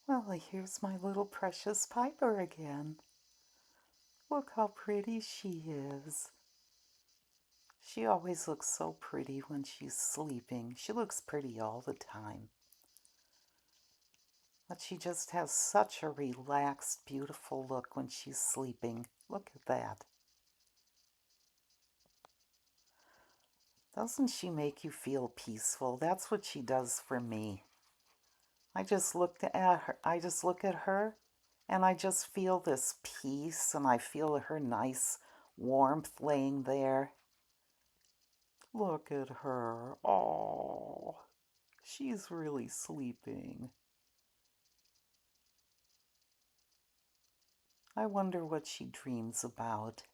Well, here's my little precious Piper again. Look how pretty she is. She always looks so pretty when she's sleeping. She looks pretty all the time. But she just has such a relaxed, beautiful look when she's sleeping. Look at that. Doesn't she make you feel peaceful? That's what she does for me. I just look at her and I just feel this peace and I feel her nice warmth laying there. Look at her. Oh, she's really sleeping. I wonder what she dreams about.